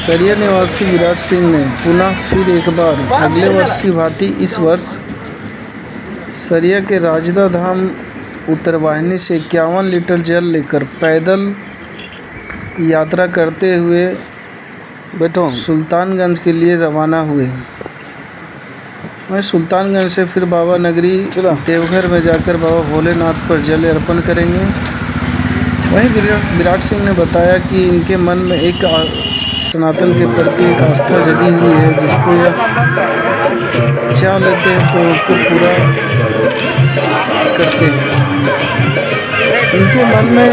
सरिया निवासी विराट सिंह ने पुनः फिर एक बार अगले वर्ष की भांति इस वर्ष सरिया के राजदा धाम उत्तरवाहिनी से 51 लीटर जल लेकर पैदल यात्रा करते हुए सुल्तानगंज के लिए रवाना हुए। वहीं सुल्तानगंज से फिर बाबा नगरी देवघर में जाकर बाबा भोलेनाथ पर जल अर्पण करेंगे। वहीं विराट सिंह ने बताया कि इनके मन में एक सनातन के प्रति एक आस्था जगी हुई है, जिसको यह चाह लेते हैं तो उसको पूरा करते हैं। इनके मन में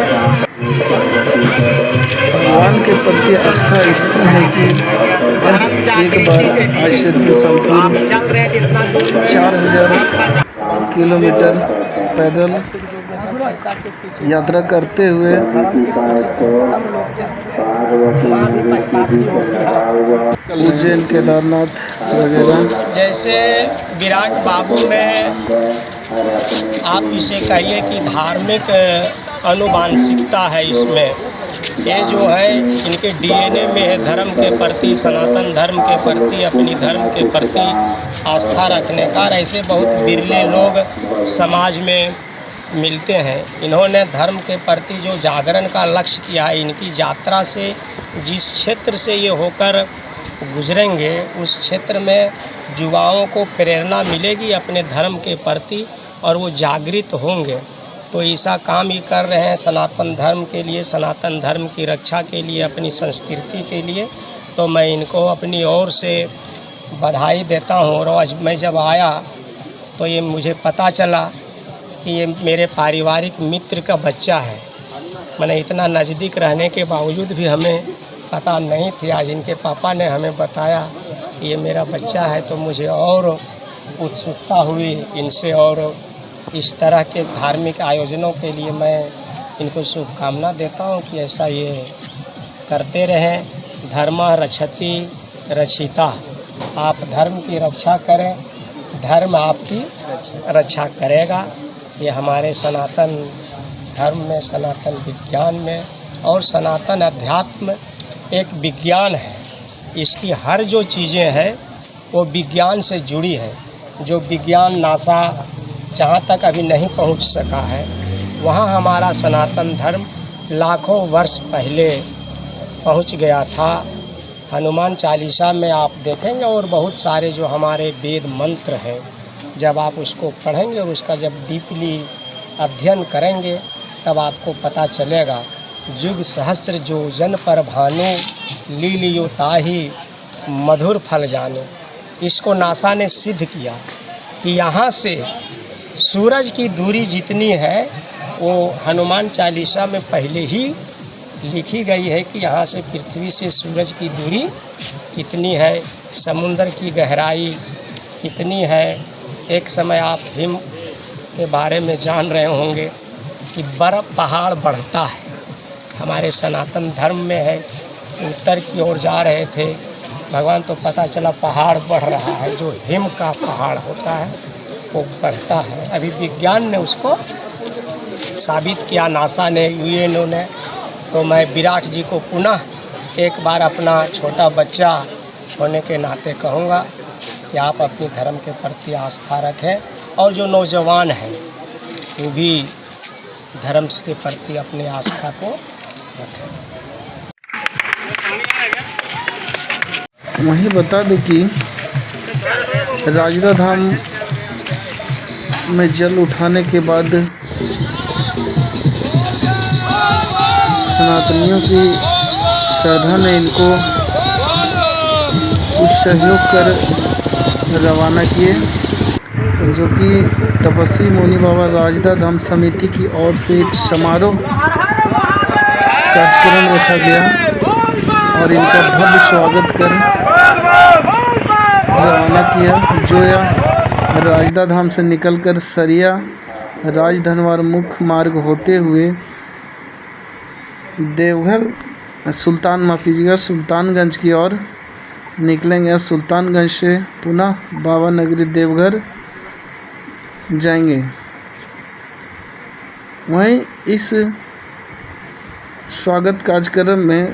भगवान के प्रति आस्था इतनी है कि वह एक बार आज से संपूर्ण 4000 किलोमीटर पैदल यात्रा करते हुए उज्जैन, केदारनाथ वगैरह। जैसे विराट बाबू में आप इसे कहिए कि धार्मिक अनुवांशिकता है। इसमें ये जो है इनके डीएनए में है, धर्म के प्रति, सनातन धर्म के प्रति, अपनी धर्म के प्रति आस्था रखने का। ऐसे बहुत बिरले लोग समाज में मिलते हैं। इन्होंने धर्म के प्रति जो जागरण का लक्ष्य किया है, इनकी यात्रा से जिस क्षेत्र से ये होकर गुजरेंगे उस क्षेत्र में युवाओं को प्रेरणा मिलेगी अपने धर्म के प्रति और वो जागृत होंगे। तो ऐसा काम ही कर रहे हैं सनातन धर्म के लिए, सनातन धर्म की रक्षा के लिए, अपनी संस्कृति के लिए। तो मैं इनको अपनी ओर से बधाई देता हूँ। और आज मैं जब आया तो ये मुझे पता चला कि ये मेरे पारिवारिक मित्र का बच्चा है। मैंने इतना नज़दीक रहने के बावजूद भी हमें पता नहीं थी। आज इनके पापा ने हमें बताया कि ये मेरा बच्चा है, तो मुझे और उत्सुकता हुई इनसे। और इस तरह के धार्मिक आयोजनों के लिए मैं इनको शुभकामना देता हूँ कि ऐसा ये करते रहें। धर्म रक्षति रक्षिता, आप धर्म की रक्षा करें, धर्म आपकी रक्षा करेगा। ये हमारे सनातन धर्म में, सनातन विज्ञान में, और सनातन अध्यात्म एक विज्ञान है। इसकी हर जो चीज़ें हैं वो विज्ञान से जुड़ी है। जो विज्ञान नासा जहाँ तक अभी नहीं पहुँच सका है, वहाँ हमारा सनातन धर्म लाखों वर्ष पहले पहुँच गया था। हनुमान चालीसा में आप देखेंगे और बहुत सारे जो हमारे वेद मंत्र हैं, जब आप उसको पढ़ेंगे और उसका जब डीपली अध्ययन करेंगे तब आपको पता चलेगा। युग सहस्त्र जो जन पर भानु, लीलियो ताही मधुर फल जानो। इसको नासा ने सिद्ध किया कि यहाँ से सूरज की दूरी जितनी है वो हनुमान चालीसा में पहले ही लिखी गई है कि यहाँ से पृथ्वी से सूरज की दूरी कितनी है, समुद्र की गहराई कितनी है। एक समय आप हिम के बारे में जान रहे होंगे कि बर्फ़ पहाड़ बढ़ता है। हमारे सनातन धर्म में है, उत्तर की ओर जा रहे थे भगवान, तो पता चला पहाड़ बढ़ रहा है। जो हिम का पहाड़ होता है वो बढ़ता है। अभी विज्ञान ने उसको साबित किया, नासा ने, यूएनओ ने। तो मैं विराट जी को पुनः एक बार अपना छोटा बच्चा होने के नाते कहूँगा कि आप अपनी धर्म के प्रति आस्था रखें, और जो नौजवान हैं वो भी धर्म के प्रति अपनी आस्था को रखें। वहीं बता दूं कि राजदा धाम में जल उठाने के बाद सनातनियों की श्रद्धा ने इनको कुछ सहयोग कर रवाना किए, जो कि तपस्वी मुनि बाबा राजदा धाम समिति की ओर से एक समारोह कार्यक्रम रखा गया और इनका भव्य स्वागत कर रवाना किया, जो यह राजदा धाम से निकलकर सरिया राजधनवार मुख्य मार्ग होते हुए देवघर सुल्तानगंज की ओर निकलेंगे और सुल्तानगंज से पुनः बाबा नगरी देवघर जाएंगे। वहीं इस स्वागत कार्यक्रम में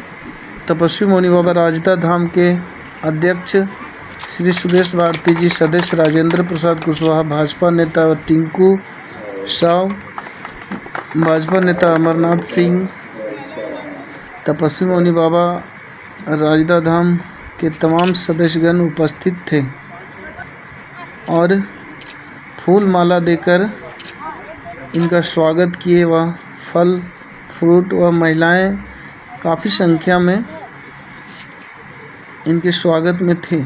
तपस्वी मौनी बाबा राजदा धाम के अध्यक्ष श्री सुरेश भारती जी, सदस्य राजेंद्र प्रसाद कुशवाहा, भाजपा नेता टिंकू साव, भाजपा नेता अमरनाथ सिंह, तपस्वी मौनी बाबा राजदा धाम के तमाम सदस्यगण उपस्थित थे और फूल माला देकर इनका स्वागत किए व फल फ्रूट व महिलाएं काफ़ी संख्या में इनके स्वागत में थे।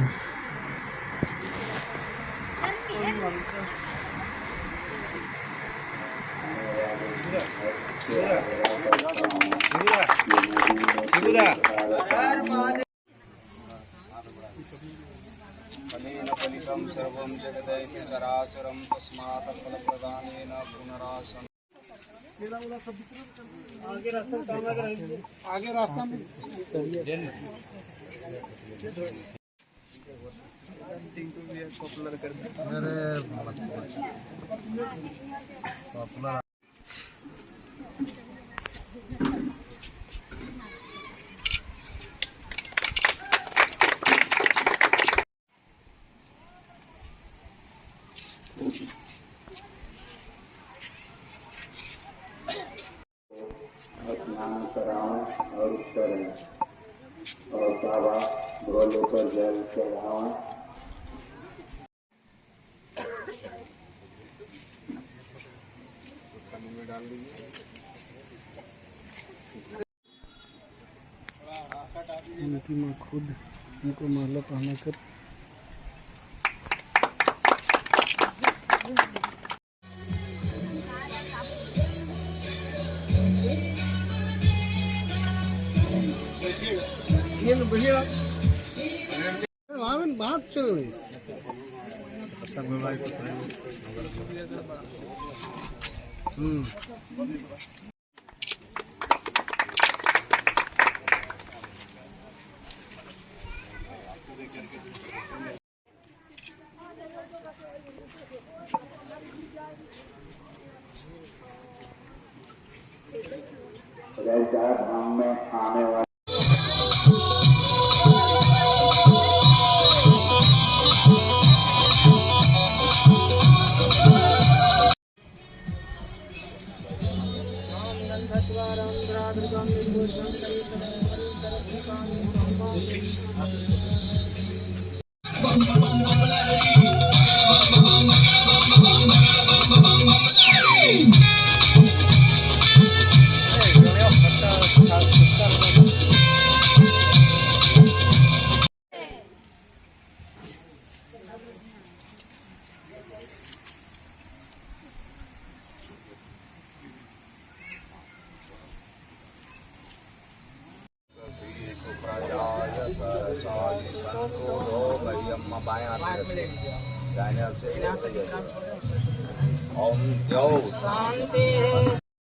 फलितं सर्वं जगदैति चराचरं तस्मात् फलप्रदानेन पुनरासन् आगे रास्ता में पॉपुलर कर पॉपुलर स्नान कराऊं और करें और बाबा बोले पर जल चढ़ाऊं। उनकी माँ खुद उनको माला पहनाकर राजदा धाम में आने वाले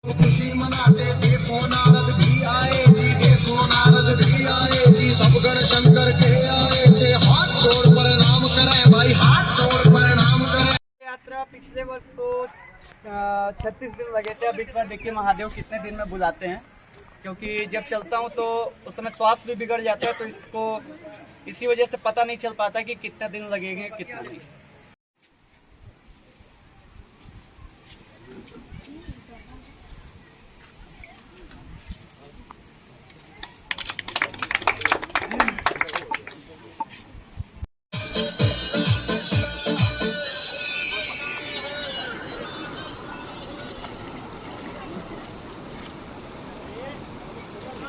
खुशी मनाते देखो नारद भी आए जी, देखो नारद भी आए जी, सब गण शंकर के आए थे, हाथ छोड़ प्रणाम करें भाई, हाथ छोड़ प्रणाम करें। यात्रा पिछले वर्ष तो 36 दिन लगे थे। अब इस बार देखिए महादेव कितने दिन में बुलाते हैं, क्योंकि जब चलता हूँ तो उस समय स्वास्थ्य भी बिगड़ जाता है, तो इसको इसी वजह से पता नहीं चल पाता कि कितने दिन लगेंगे कितना नहीं।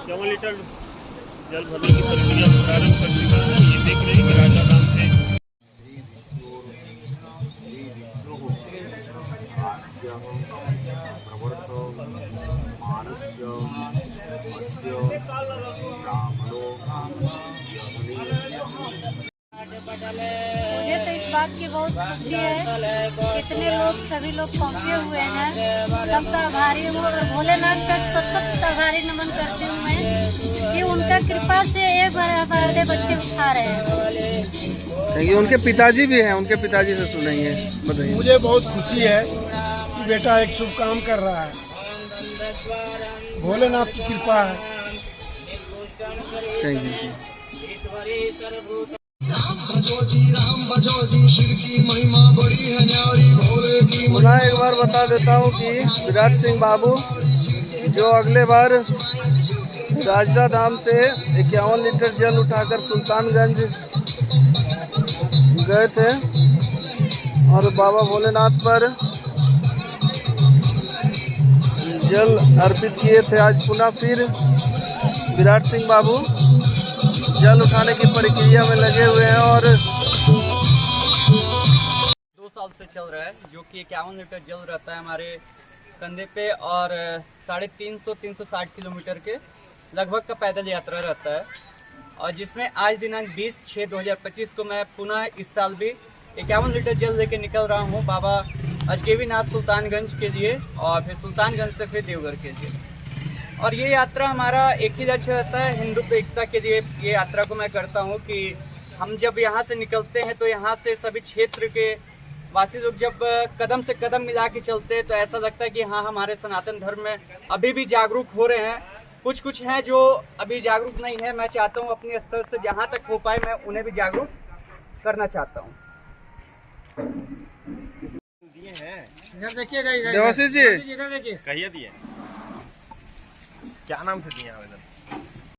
चौवन लीटर जल भरने की प्रक्रिया प्रारंभ कर चुका है। ये देख रहे हैं कि राजा धाम से मुझे तो इस बात की बहुत खुशी है, कितने लोग सभी लोग पहुँचे हुए हैं, सबका आभारी हूँ और भोलेनाथ का सत आभारी नमन करती हूँ मैं कि उनका कृपा से एक बड़े बच्चे उठा रहे हैं। उनके पिताजी भी हैं, उनके पिताजी से सुनेंगे, बताइए। मुझे बहुत खुशी है कि बेटा एक शुभ काम कर रहा है, भोलेनाथ की कृपा है। Thank you. राम बजो जी शिव की महिमा बड़ी है न्यारी भोले की पुनः एक बार बता देता हूँ कि विराट सिंह बाबू जो अगले बार राजदा धाम से 51 लीटर जल उठाकर सुल्तानगंज गए थे और बाबा भोलेनाथ पर जल अर्पित किए थे। आज पुनः फिर विराट सिंह बाबू जल उठाने की प्रक्रिया में लगे हुए हैं और 2 साल से चल रहा है, जो कि 51 लीटर जल रहता है हमारे कंधे पे और 350-360 किलोमीटर के लगभग का पैदल यात्रा रहता है। और जिसमें आज दिनांक 20/6/2025 को मैं पुनः इस साल भी 51 लीटर जल लेके निकल रहा हूँ बाबा अजगैबीनाथ सुल्तानगंज के लिए और फिर सुल्तानगंज से फिर देवघर के लिए। और ये यात्रा हमारा एक ही लक्ष्य रहता है, हिंदुत्व एकता के लिए ये यात्रा को मैं करता हूँ कि हम जब यहाँ से निकलते हैं तो यहाँ से सभी क्षेत्र के वासी लोग जब कदम से कदम मिला के चलते हैं तो ऐसा लगता है कि हाँ हमारे सनातन धर्म में अभी भी जागरूक हो रहे हैं। कुछ हैं जो अभी जागरूक नहीं है, मैं चाहता हूँ अपने स्तर से जहाँ तक हो पाए मैं उन्हें भी जागरूक करना चाहता हूँ। देवाशीष जी कहिए दिए क्या नाम से दिए आवेदन?